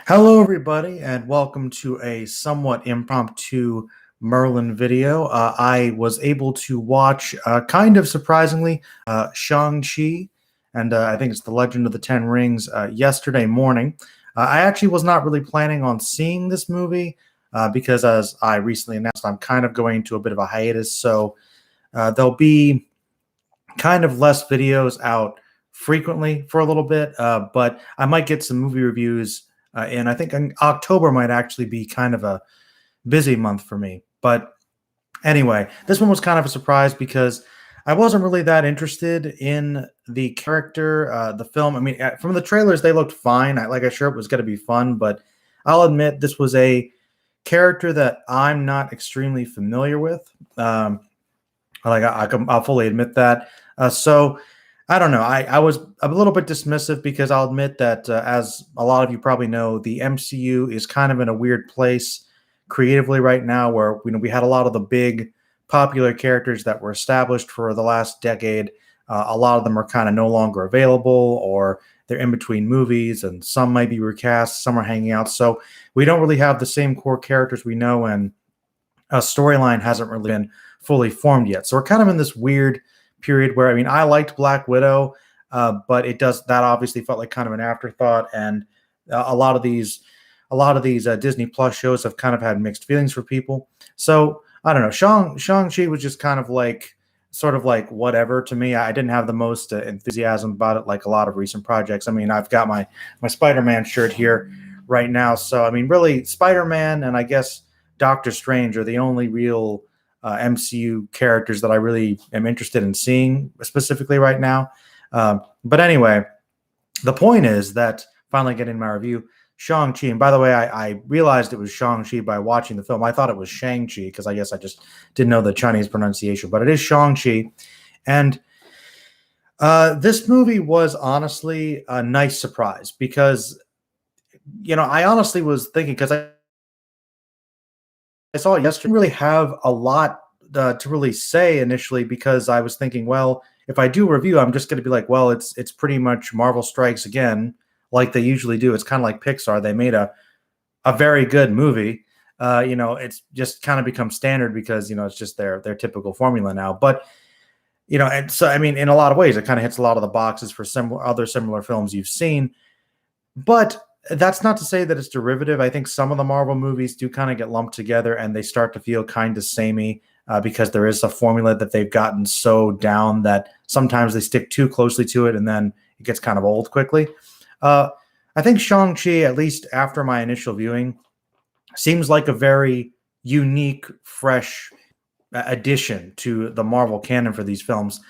Hello, everybody, and welcome to a somewhat impromptu Merlin video. I was able to watch, kind of surprisingly, Shang-Chi, and I think it's The Legend of the Ten Rings, yesterday morning. I actually was not really planning on seeing this movie because, as I recently announced, I'm kind of going to a bit of a hiatus, so there'll be kind of less videos out frequently for a little bit, but I might get some movie reviews. And I think October might actually be kind of a busy month for me. But anyway, this one was kind of a surprise because I wasn't really that interested in the character, the film. I mean, from the trailers, they looked fine. I sure it was going to be fun, but I'll admit this was a character that I'm not extremely familiar with. I'll fully admit that. So I don't know. I was a little bit dismissive because I'll admit that, as a lot of you probably know, the MCU is kind of in a weird place creatively right now, where we had a lot of the big popular characters that were established for the last decade. A lot of them are kind of no longer available, or they're in between movies, and some might be recast, some are hanging out. So we don't really have the same core characters we know, and a storyline hasn't really been fully formed yet. So we're kind of in this weird period where, I mean, I liked Black Widow, but that obviously felt like kind of an afterthought, and a lot of these Disney Plus shows have kind of had mixed feelings for people. So I don't know. Shang-Chi was just kind of like sort of like whatever to me. I didn't have the most enthusiasm about it, like a lot of recent projects. I mean, I've got my Spider-Man shirt here right now, so I mean, really, Spider-Man and I guess Doctor Strange are the only real MCU characters that I really am interested in seeing specifically right now. But anyway, the point is that, finally getting my review, Shang-Chi, and by the way, I realized it was Shang-Chi by watching the film. I thought it was Shang-Chi because I guess I just didn't know the Chinese pronunciation, but it is Shang-Chi. And this movie was honestly a nice surprise because, I honestly was thinking, because I saw it yesterday. I didn't really have a lot to really say initially, because I was thinking, well, if I do a review, I'm just going to be like, well, it's pretty much Marvel Strikes Again, like they usually do. It's kind of like Pixar. They made a very good movie. It's just kind of become standard because it's just their typical formula now. But and so, I mean, in a lot of ways, it kind of hits a lot of the boxes for other similar films you've seen. But that's not to say that it's derivative. I think some of the Marvel movies do kind of get lumped together and they start to feel kind of samey, because there is a formula that they've gotten so down that sometimes they stick too closely to it and then it gets kind of old quickly. I think Shang-Chi, at least after my initial viewing, seems like a very unique, fresh addition to the Marvel canon for these films.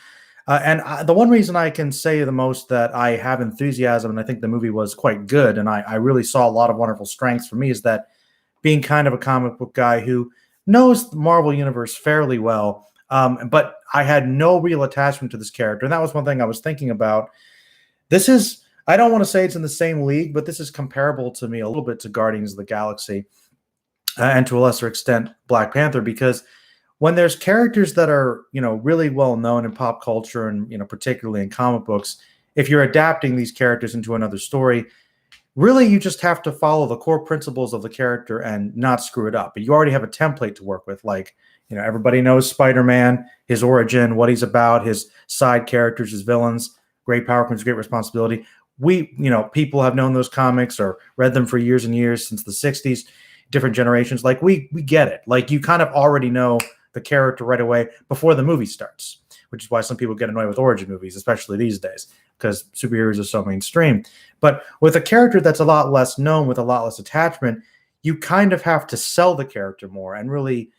The one reason I can say the most that I have enthusiasm, and I think the movie was quite good, and I really saw a lot of wonderful strengths for me, is that, being kind of a comic book guy who knows the Marvel Universe fairly well, but I had no real attachment to this character. And that was one thing I was thinking about. I don't want to say it's in the same league, but this is comparable to me a little bit to Guardians of the Galaxy, and to a lesser extent, Black Panther, because when there's characters that are, really well known in pop culture and, particularly in comic books, if you're adapting these characters into another story, really you just have to follow the core principles of the character and not screw it up. But you already have a template to work with. Like, everybody knows Spider-Man, his origin, what he's about, his side characters, his villains. Great power comes great responsibility. People have known those comics or read them for years and years, since the 60s, different generations. Like, we get it. Like, you kind of already know the character right away before the movie starts, which is why some people get annoyed with origin movies, especially these days, because superheroes are so mainstream. But with a character that's a lot less known, with a lot less attachment, you kind of have to sell the character more and really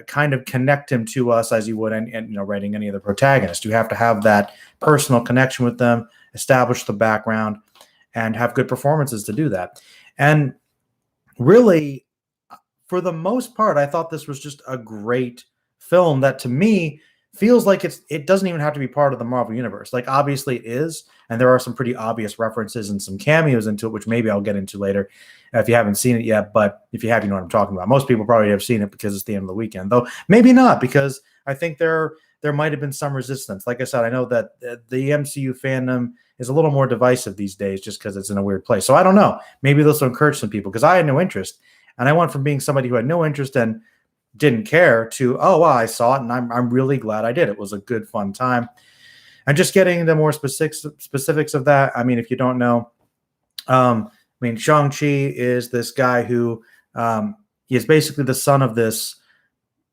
kind of connect him to us as you would, writing any other protagonist. You have to have that personal connection with them, establish the background, and have good performances to do that. And really, for the most part, I thought this was just a great film that, to me, feels like it doesn't even have to be part of the Marvel Universe. Like, obviously it is, and there are some pretty obvious references and some cameos into it, which maybe I'll get into later if you haven't seen it yet. But if you have, you know what I'm talking about. Most people probably have seen it because it's the end of the weekend, though maybe not, because I think there are there might have been some resistance. Like I said, I know that the MCU fandom is a little more divisive these days just because it's in a weird place. So I don't know. Maybe this will encourage some people because I had no interest. And I went from being somebody who had no interest and didn't care to, oh, well, I saw it and I'm really glad I did. It was a good, fun time. And just getting into more specifics of that, I mean, if you don't know, I mean, Shang-Chi is this guy who he is basically the son of this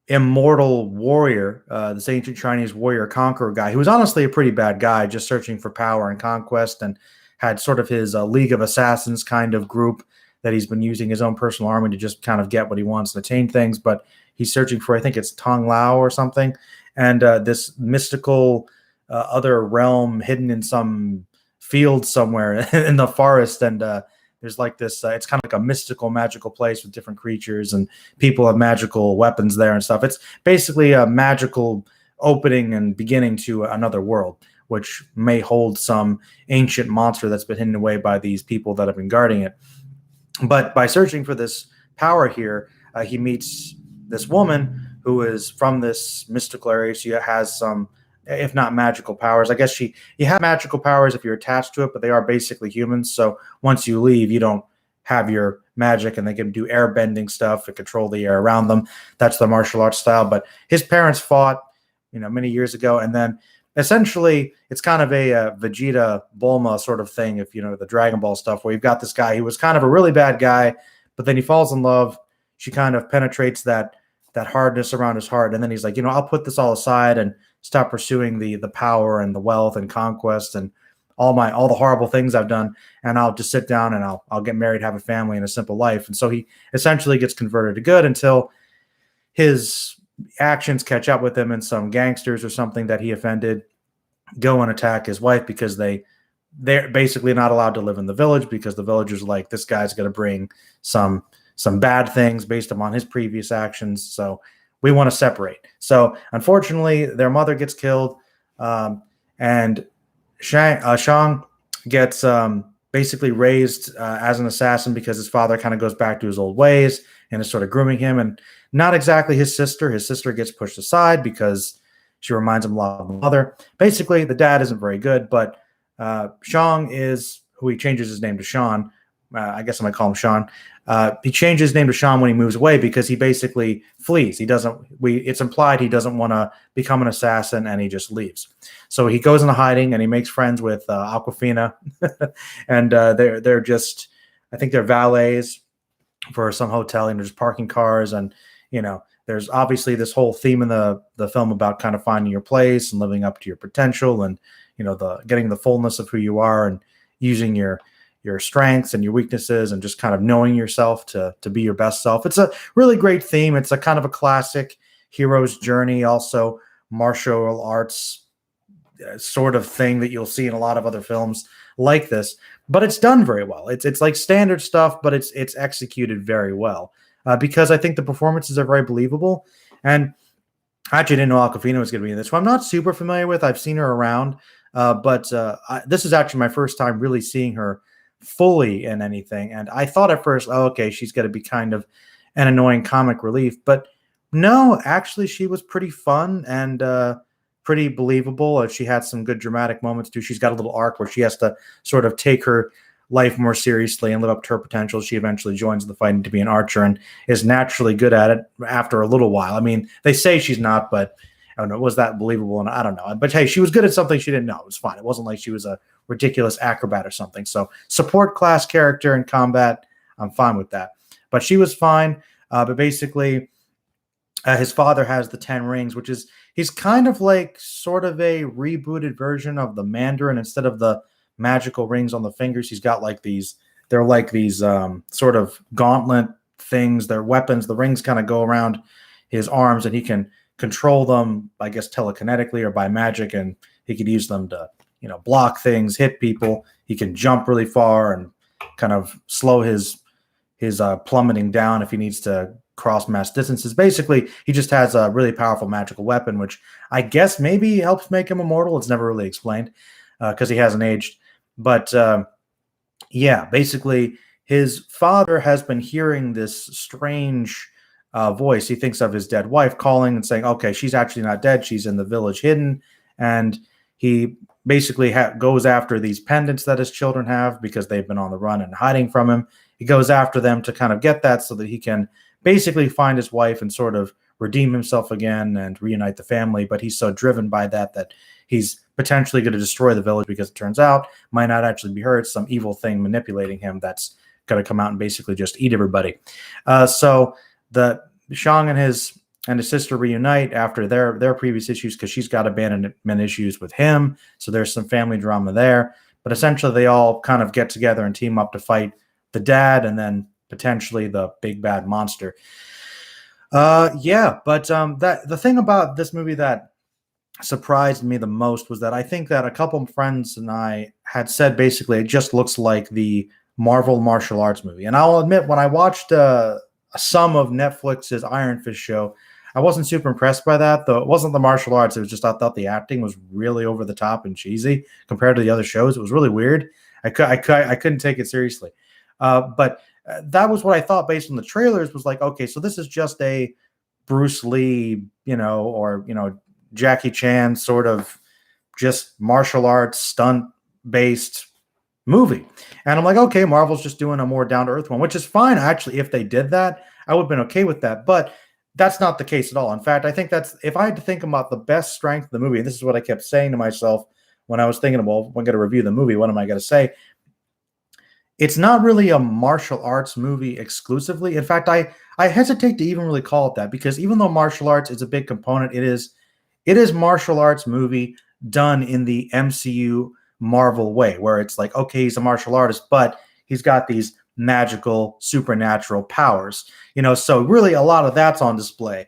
immortal warrior, this ancient Chinese warrior conqueror guy who was honestly a pretty bad guy, just searching for power and conquest, and had sort of his League of Assassins kind of group that he's been using his own personal army to just kind of get what he wants and attain things. But he's searching for, I think it's Tong Lao or something, and this mystical other realm hidden in some field somewhere in the forest. And there's like this, it's kind of like a mystical, magical place with different creatures, and people have magical weapons there and stuff. It's basically a magical opening and beginning to another world, which may hold some ancient monster that's been hidden away by these people that have been guarding it. But by searching for this power here, he meets this woman who is from this mystical area. She has some, if not magical powers. I guess you have magical powers if you're attached to it, but they are basically humans. So once you leave, you don't have your magic, and they can do air bending stuff and control the air around them. That's the martial arts style. But his parents fought, many years ago, and then essentially it's kind of a Vegeta Bulma sort of thing, if you know the Dragon Ball stuff, where you've got this guy who was kind of a really bad guy, but then he falls in love. She kind of penetrates that hardness around his heart, and then he's like, I'll put this all aside and stop pursuing the power and the wealth and conquest and all the horrible things I've done, and I'll just sit down and I'll get married, have a family, and a simple life. And so he essentially gets converted to good until his actions catch up with him, and some gangsters or something that he offended go and attack his wife because they're basically not allowed to live in the village, because the villagers are like, this guy's going to bring some bad things based upon his previous actions. So we want to separate. So unfortunately, their mother gets killed, and Shang gets basically raised as an assassin because his father kind of goes back to his old ways and is sort of grooming him. And not exactly his sister. His sister gets pushed aside because she reminds him a lot of the mother. Basically, the dad isn't very good, but Shang is who he changes his name to Sean. I guess I might call him Sean. He changes his name to Sean when he moves away because he basically flees. It's implied he doesn't want to become an assassin, and he just leaves. So he goes into hiding, and he makes friends with Aquafina, and they're just, I think they're valets for some hotel, and they're just parking cars. And there's obviously this whole theme in the film about kind of finding your place and living up to your potential, and getting the fullness of who you are, and using your strengths and your weaknesses, and just kind of knowing yourself to be your best self. It's a really great theme. It's a kind of a classic hero's journey, also martial arts sort of thing that you'll see in a lot of other films like this, but it's done very well. It's like standard stuff, but it's executed very well, because I think the performances are very believable. And I actually didn't know Aquafina was going to be in this, who I'm not super familiar with. I've seen her around, but this is actually my first time really seeing her fully in anything. And I thought at first, oh, okay, she's going to be kind of an annoying comic relief. But no, actually, she was pretty fun and pretty believable. She had some good dramatic moments, too. She's got a little arc where she has to sort of take her life more seriously and live up to her potential. She eventually joins the fighting to be an archer and is naturally good at it after a little while. I mean, they say she's not, but I don't know, was that believable? And I don't know. But hey, she was good at something she didn't know. It was fine. It wasn't like she was a ridiculous acrobat or something. So support class character in combat, I'm fine with that. But she was fine. But basically, his father has the 10 rings, which is, he's kind of like sort of a rebooted version of the Mandarin. Instead of the magical rings on the fingers, he's got like these, they're like these sort of gauntlet things. They're weapons. The rings kind of go around his arms, and he can control them, I guess, telekinetically or by magic, and he could use them to, block things, hit people. He can jump really far and kind of slow his plummeting down if he needs to cross mass distances. Basically, he just has a really powerful magical weapon, which I guess maybe helps make him immortal. It's never really explained because he hasn't aged. But yeah, basically, his father has been hearing this strange voice. He thinks of his dead wife calling and saying, okay, she's actually not dead. She's in the village hidden. And he basically goes after these pendants that his children have because they've been on the run and hiding from him. He goes after them to kind of get that so that he can basically find his wife and sort of redeem himself again and reunite the family. But he's so driven by that he's potentially going to destroy the village because it turns out might not actually be her. It's some evil thing manipulating him that's going to come out and basically just eat everybody. So the Shang and his sister reunite after their previous issues because she's got abandonment issues with him. So there's some family drama there. But essentially, they all kind of get together and team up to fight the dad and then potentially the big bad monster. But the thing about this movie that surprised me the most was that I think that a couple of friends and I had said basically it just looks like the Marvel martial arts movie. And I'll admit, when I watched some of Netflix's Iron Fist show, I wasn't super impressed by that, though it wasn't the martial arts. It was just I thought the acting was really over the top and cheesy compared to the other shows. It was really weird. I couldn't take it seriously. But that was what I thought based on the trailers was like, okay, so this is just a Bruce Lee, or Jackie Chan sort of just martial arts stunt based movie. And I'm like, okay, Marvel's just doing a more down to earth one, which is fine. Actually, if they did that, I would have been okay with that. But that's not the case at all. In fact, I think that's, if I had to think about the best strength of the movie, and this is what I kept saying to myself when I was thinking, well, I'm going to review the movie, what am I going to say? It's not really a martial arts movie exclusively. In fact, I hesitate to even really call it that, because even though martial arts is a big component, it is martial arts movie done in the MCU Marvel way, where it's like, okay, he's a martial artist, but he's got these magical supernatural powers, so really a lot of that's on display,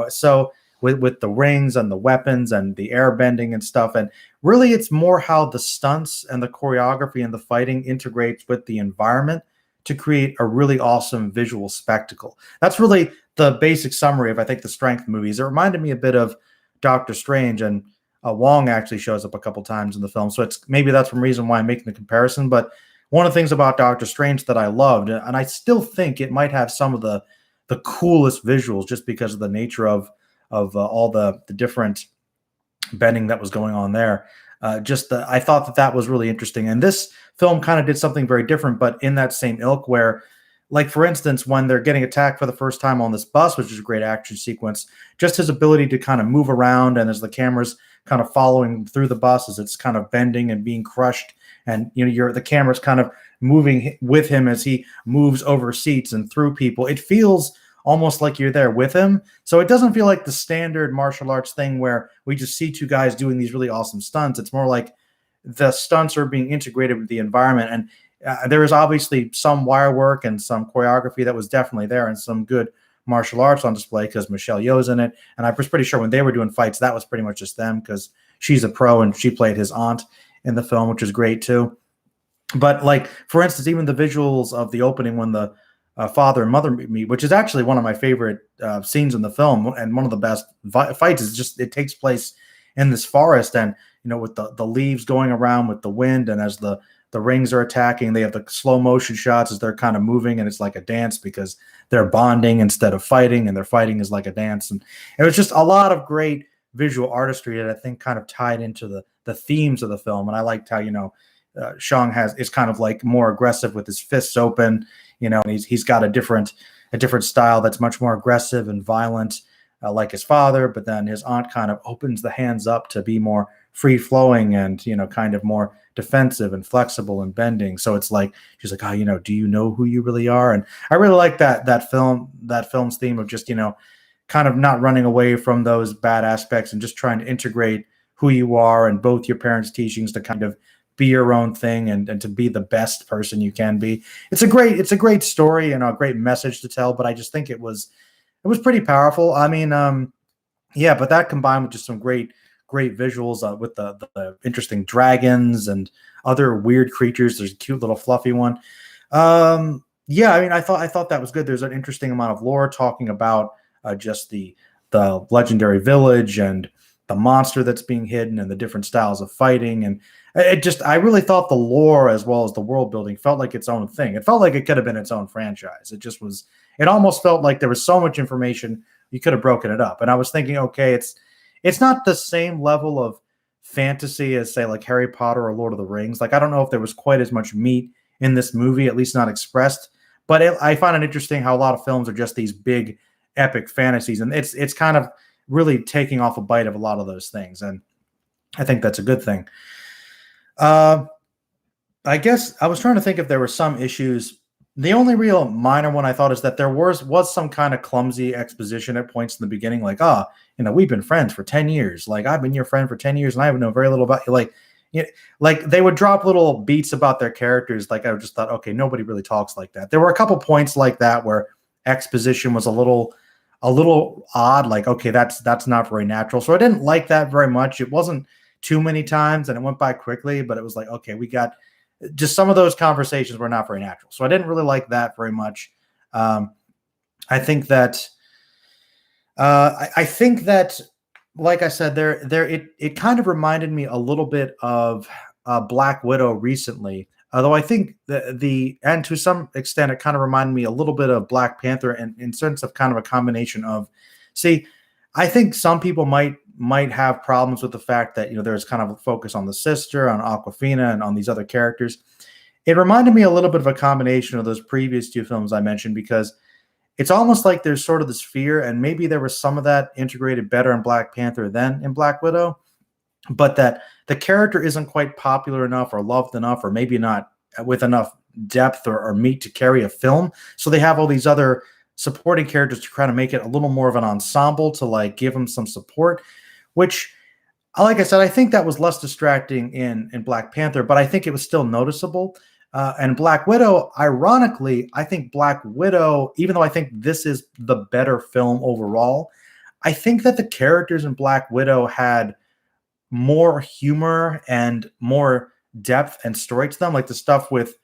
so with the rings and the weapons and the air bending and stuff. And really it's more how the stunts and the choreography and the fighting integrates with the environment to create a really awesome visual spectacle. That's really the basic summary of, I think, the strength of movies. It reminded me a bit of Doctor Strange, and Wong actually shows up a couple times in the film, so it's maybe that's one reason why I'm making the comparison. But one of the things about Doctor Strange that I loved, and I still think it might have some of the coolest visuals just because of the nature of all the different bending that was going on there. I thought that was really interesting. And this film kind of did something very different, but in that same ilk, where, like, for instance, when they're getting attacked for the first time on this bus, which is a great action sequence, just his ability to kind of move around, and as the camera's kind of following through the bus as it's kind of bending and being crushed, and the camera's kind of moving with him as he moves over seats and through people. It feels almost like you're there with him. So it doesn't feel like the standard martial arts thing where we just see two guys doing these really awesome stunts. It's more like the stunts are being integrated with the environment. And there is obviously some wire work and some choreography that was definitely there, and some good martial arts on display because Michelle Yeoh's in it. And I was pretty sure when they were doing fights, that was pretty much just them, because she's a pro and she played his aunt in the film, which is great too. But, like, for instance, even the visuals of the opening when the father and mother meet, which is actually one of my favorite scenes in the film, and one of the best fights, is just it takes place in this forest, and with the leaves going around with the wind, and as the rings are attacking, they have the slow motion shots as they're kind of moving, and it's like a dance because they're bonding instead of fighting, and their fighting is like a dance. And it was just a lot of great visual artistry that I think kind of tied into the themes of the film. And I liked how Shang is kind of like more aggressive with his fists open, and he's got a different style that's much more aggressive and violent, like his father. But then his aunt kind of opens the hands up to be more free flowing and kind of more defensive and flexible and bending. So it's like she's like, oh, do you know who you really are? And I really like that film's theme of just kind of not running away from those bad aspects and just trying to integrate who you are and both your parents' teachings to kind of be your own thing and to be the best person you can be. It's a great story and a great message to tell, but I just think it was pretty powerful. I mean, but that combined with just some great visuals with the interesting dragons and other weird creatures. There's a cute little fluffy one. I mean, I thought that was good. There's an interesting amount of lore talking about just the legendary village and the monster that's being hidden and the different styles of fighting. And I really thought the lore as well as the world building felt like its own thing. It felt like it could have been its own franchise. It almost felt like there was so much information you could have broken it up. And I was thinking, okay, it's not the same level of fantasy as say like Harry Potter or Lord of the Rings. Like I don't know if there was quite as much meat in this movie, at least not expressed. But I find it interesting how a lot of films are just these big epic fantasies, and it's kind of really taking off a bite of a lot of those things, and I think that's a good thing. I guess I was trying to think if there were some issues. The only real minor one I thought is that there was some kind of clumsy exposition at points in the beginning, like, we've been friends for 10 years. Like, I've been your friend for 10 years and I know very little about you. Like they would drop little beats about their characters. Like, I just thought, okay, nobody really talks like that. There were a couple points like that where exposition was a little odd. Like, okay, that's not very natural. So I didn't like that very much. It wasn't too many times and it went by quickly, but it was like, okay, we got just some of those conversations were not very natural. So I didn't really like that very much. I think that like I said, it kind of reminded me a little bit of Black Widow recently. Although I think and to some extent it kind of reminded me a little bit of Black Panther in sense of kind of a combination of, see, I think some people might have problems with the fact that there's kind of a focus on the sister, on Aquafina, and on these other characters. It reminded me a little bit of a combination of those previous two films I mentioned, because it's almost like there's sort of this fear, and maybe there was some of that integrated better in Black Panther than in Black Widow, but that the character isn't quite popular enough or loved enough, or maybe not with enough depth or meat to carry a film. So they have all these other supporting characters to try to make it a little more of an ensemble to like give them some support, which, like I said, I think that was less distracting in Black Panther, but I think it was still noticeable. And Black Widow, ironically, I think Black Widow, even though I think this is the better film overall, I think that the characters in Black Widow had more humor and more depth and story to them, like the stuff with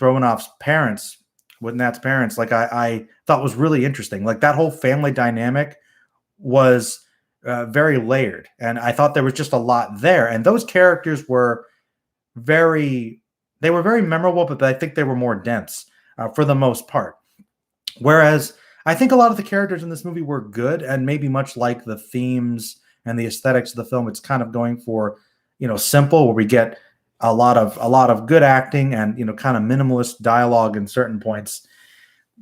Romanoff's parents, with Nat's parents. Like I thought was really interesting. Like that whole family dynamic was very layered, and I thought there was just a lot there. And those characters were very memorable, but I think they were more dense for the most part. Whereas I think a lot of the characters in this movie were good, and maybe much like the themes and the aesthetics of the film, it's kind of going for simple, where we get a lot of good acting and kind of minimalist dialogue in certain points.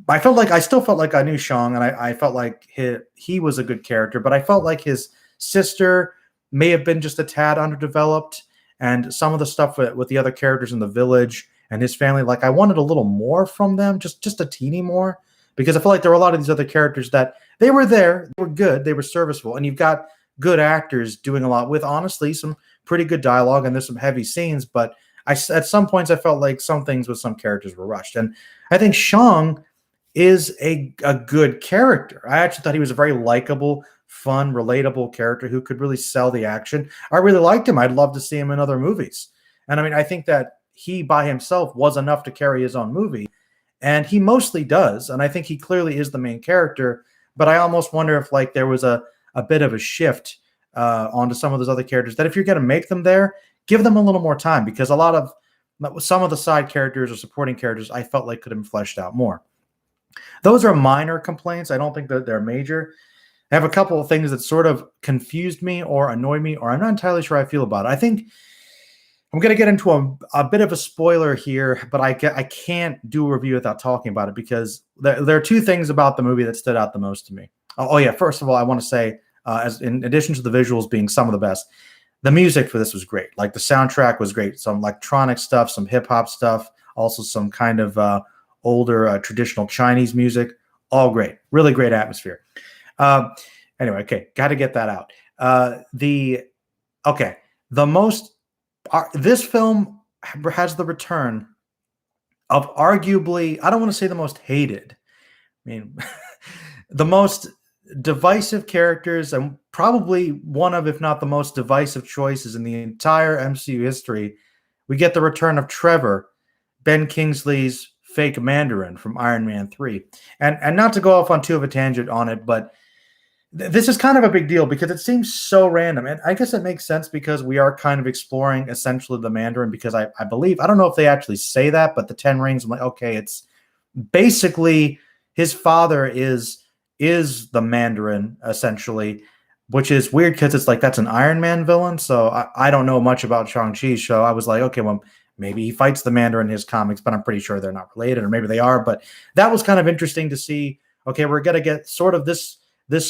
I still felt like I knew Shang, and I felt like he was a good character, but I felt like his sister may have been just a tad underdeveloped, and some of the stuff with the other characters in the village and his family, like I wanted a little more from them, just a teeny more, because I feel like there were a lot of these other characters that they were there, they were good, they were serviceable, and you've got good actors doing a lot with honestly some pretty good dialogue, and there's some heavy scenes, but at some points I felt like some things with some characters were rushed. And I think Shang is a good character. I actually thought he was a very likable, fun, relatable character who could really sell the action. I really liked him. I'd love to see him in other movies. And I mean, I think that he by himself was enough to carry his own movie, and he mostly does. And I think he clearly is the main character, but I almost wonder if like there was a bit of a shift onto some of those other characters, that if you're going to make them there, give them a little more time, because some of the side characters or supporting characters I felt like could have been fleshed out more. Those are minor complaints. I don't think that they're major. I have a couple of things that sort of confused me or annoyed me, or I'm not entirely sure how I feel about it. I think I'm going to get into a bit of a spoiler here, but I can't do a review without talking about it, because there are two things about the movie that stood out the most to me. Oh yeah, first of all, I want to say, as in addition to the visuals being some of the best, the music for this was great. Like the soundtrack was great. Some electronic stuff, some hip hop stuff, also some kind of older traditional Chinese music. All great. Really great atmosphere. Anyway, okay, got to get that out. This film has the return of arguably, I don't want to say the most hated. I mean, the most divisive characters, and probably one of, if not the most divisive choices in the entire MCU history. We get the return of Trevor, Ben Kingsley's fake Mandarin from Iron Man 3. And not to go off on too of a tangent on it, but This is kind of a big deal because it seems so random. And I guess it makes sense because we are kind of exploring essentially the Mandarin because I believe, I don't know if they actually say that, but the Ten Rings, I'm like, okay, it's basically his father is the Mandarin essentially, which is weird because it's like that's an Iron Man villain. So I don't know much about Shang-Chi, so I was like, okay, well, maybe he fights the Mandarin in his comics, but I'm pretty sure they're not related, or maybe they are. But that was kind of interesting to see. Okay, we're gonna get sort of this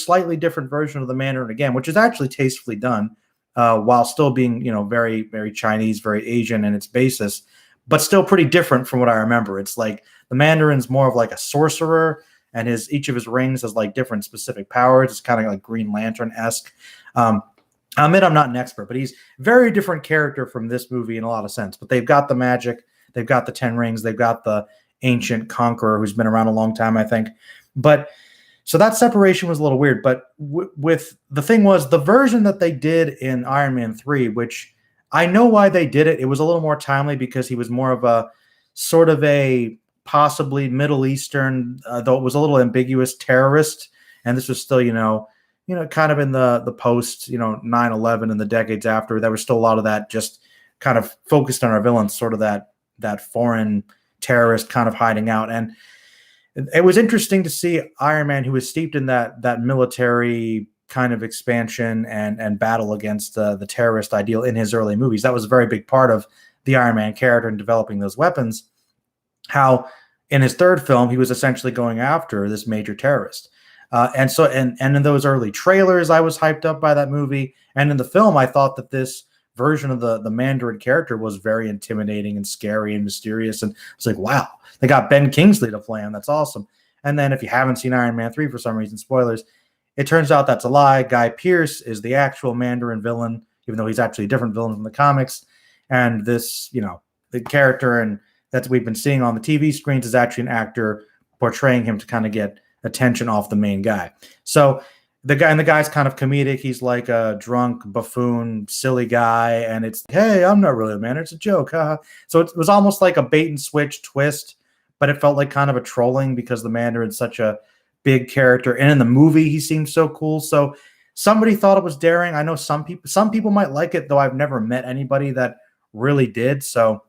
slightly different version of the Mandarin again, which is actually tastefully done, while still being very very Chinese, very Asian in its basis, but still pretty different from what I remember. It's like the Mandarin's more of like a sorcerer, and his each of his rings has like different specific powers. It's kind of like Green Lantern esque. Um, I admit I'm not an expert, but he's very different character from this movie in a lot of sense. But they've got the magic, they've got the Ten Rings, they've got the ancient conqueror who's been around a long time, I think. But so that separation was a little weird. But with the thing was the version that they did in Iron Man 3, which I know why they did it. It was a little more timely because he was more of a sort of a possibly Middle Eastern, though it was a little ambiguous terrorist. And this was still, kind of in the post, 9/11 and the decades after. There was still a lot of that just kind of focused on our villains, sort of that foreign terrorist kind of hiding out. And it was interesting to see Iron Man, who was steeped in that military kind of expansion and battle against the terrorist ideal in his early movies. That was a very big part of the Iron Man character in developing those weapons. How in his third film he was essentially going after this major terrorist, and in those early trailers I was hyped up by that movie, and in the film I thought that this version of the Mandarin character was very intimidating and scary and mysterious, and it's like, wow, they got Ben Kingsley to play him. That's awesome. And then if you haven't seen Iron Man 3 for some reason, spoilers, it turns out that's a lie. Guy Pearce is the actual Mandarin villain, even though he's actually a different villain from the comics. And this, the character and that we've been seeing on the TV screens is actually an actor portraying him to kind of get attention off the main guy. So the guy's kind of comedic. He's like a drunk buffoon, silly guy, and it's, hey, I'm not really a man. It's a joke. So it was almost like a bait and switch twist, but it felt like kind of a trolling because the Mandarin's such a big character, and in the movie he seemed so cool. So somebody thought it was daring. I know some people might like it, though I've never met anybody that really did. So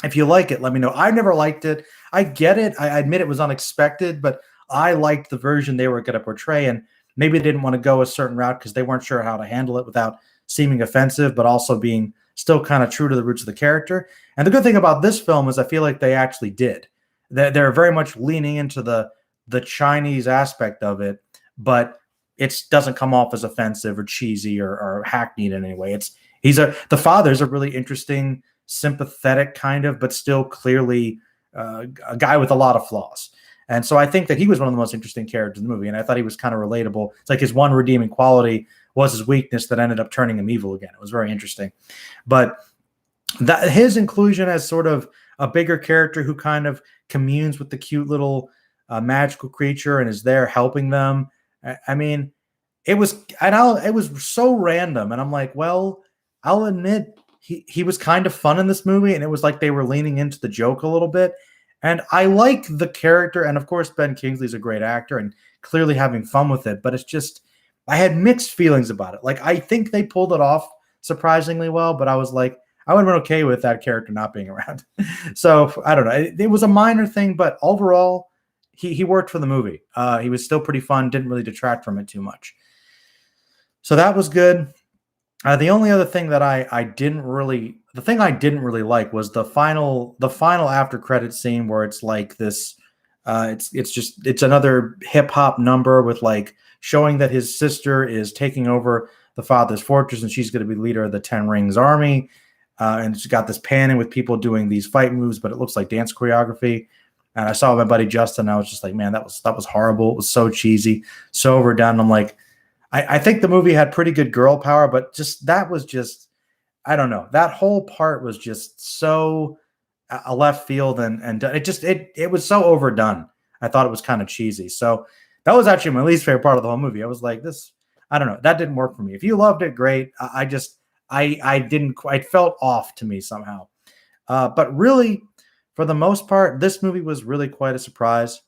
if you like it, let me know. I never liked it. I get it. I admit it was unexpected, but I liked the version they were going to portray, and maybe they didn't want to go a certain route because they weren't sure how to handle it without seeming offensive, but also being still kind of true to the roots of the character. And the good thing about this film is I feel like they actually did. They're very much leaning into the Chinese aspect of it, but it doesn't come off as offensive or cheesy or hackneyed in any way. The father's a really interesting, sympathetic kind of, but still clearly a guy with a lot of flaws. And so I think that he was one of the most interesting characters in the movie, and I thought he was kind of relatable. It's like his one redeeming quality was his weakness that ended up turning him evil again. It was very interesting. But that his inclusion as sort of a bigger character who kind of communes with the cute little magical creature and is there helping them. I mean, it was so random, and I'm like, well, I'll admit he was kind of fun in this movie, and it was like they were leaning into the joke a little bit. And I like the character, and of course Ben Kingsley's a great actor and clearly having fun with it, but it's just I had mixed feelings about it. Like, I think they pulled it off surprisingly well, but I was like, I would have been okay with that character not being around. So I don't know. It was a minor thing, but overall, he worked for the movie. He was still pretty fun, didn't really detract from it too much. So that was good. The only other thing that I didn't really like was the final after credit scene where it's like this. It's another hip hop number with like showing that his sister is taking over the father's fortress and she's going to be leader of the Ten Rings army. And it's got this panning with people doing these fight moves, but it looks like dance choreography. And I saw my buddy Justin. And I was just like, man, that was horrible. It was so cheesy, so overdone. I'm like, I think the movie had pretty good girl power, but I don't know. That whole part was just so a left field, and it was so overdone. I thought it was kind of cheesy. So that was actually my least favorite part of the whole movie. I was like, I don't know. That didn't work for me. If you loved it, great. I didn't quite, felt off to me somehow. But really, for the most part, this movie was really quite a surprise.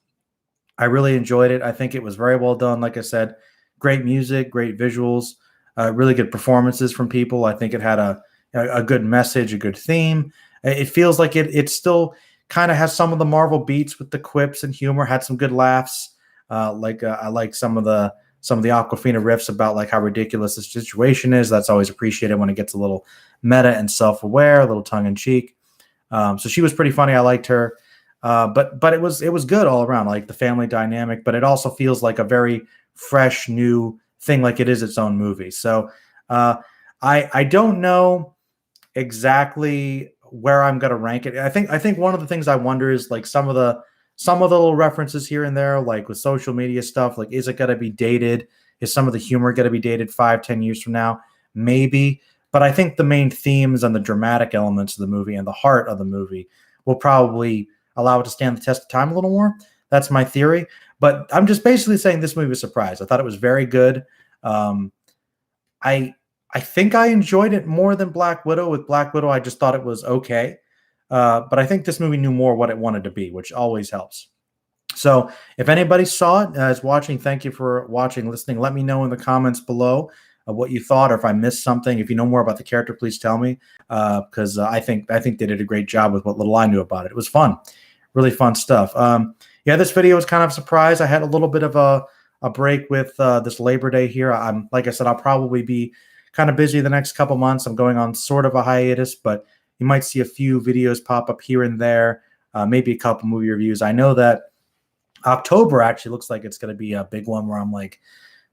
I really enjoyed it. I think it was very well done. Like I said, great music, great visuals, really good performances from people. I think it had a good message, a good theme. It feels like it still kind of has some of the Marvel beats with the quips and humor. Had some good laughs. I like some of the Aquafina riffs about like how ridiculous the situation is. That's always appreciated when it gets a little meta and self-aware, a little tongue-in-cheek. So she was pretty funny. I liked her. But it was good all around, like the family dynamic, but it also feels like a very fresh new thing, like it is its own movie. So uh, I don't know exactly where I'm gonna rank it. I think one of the things I wonder is like some of the little references here and there, like with social media stuff, like is it gonna be dated? Is some of the humor gonna be dated 5-10 years from now? Maybe. But I think the main themes and the dramatic elements of the movie and the heart of the movie will probably allow it to stand the test of time a little more. That's my theory. But I'm just basically saying this movie was a surprise. I thought it was very good. Um, I I think I enjoyed it more than Black Widow. With Black Widow, I just thought it was okay. But I think this movie knew more what it wanted to be, which always helps. So if anybody saw it, is watching, thank you for watching, listening. Let me know in the comments below what you thought, or if I missed something. If you know more about the character, please tell me, because I think they did a great job with what little I knew about it. It was fun, really fun stuff. Yeah, this video was kind of a surprise. I had a little bit of a break with this Labor Day here. I'm like I said, I'll probably be kind of busy the next couple months. I'm going on sort of a hiatus, but you might see a few videos pop up here and there, maybe a couple movie reviews. I know that October actually looks like it's going to be a big one where I'm like,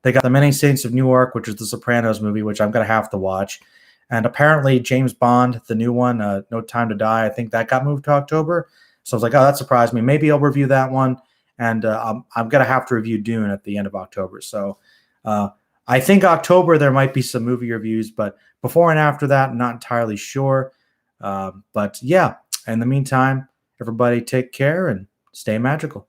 they got The Many Saints of Newark, which is the Sopranos movie, which I'm going to have to watch. And apparently James Bond, the new one, No Time to Die, I think that got moved to October. So I was like, oh, that surprised me. Maybe I'll review that one. And I'm going to have to review Dune at the end of October. So I think October there might be some movie reviews, but before and after that, I'm not entirely sure. But yeah, in the meantime, everybody take care and stay magical.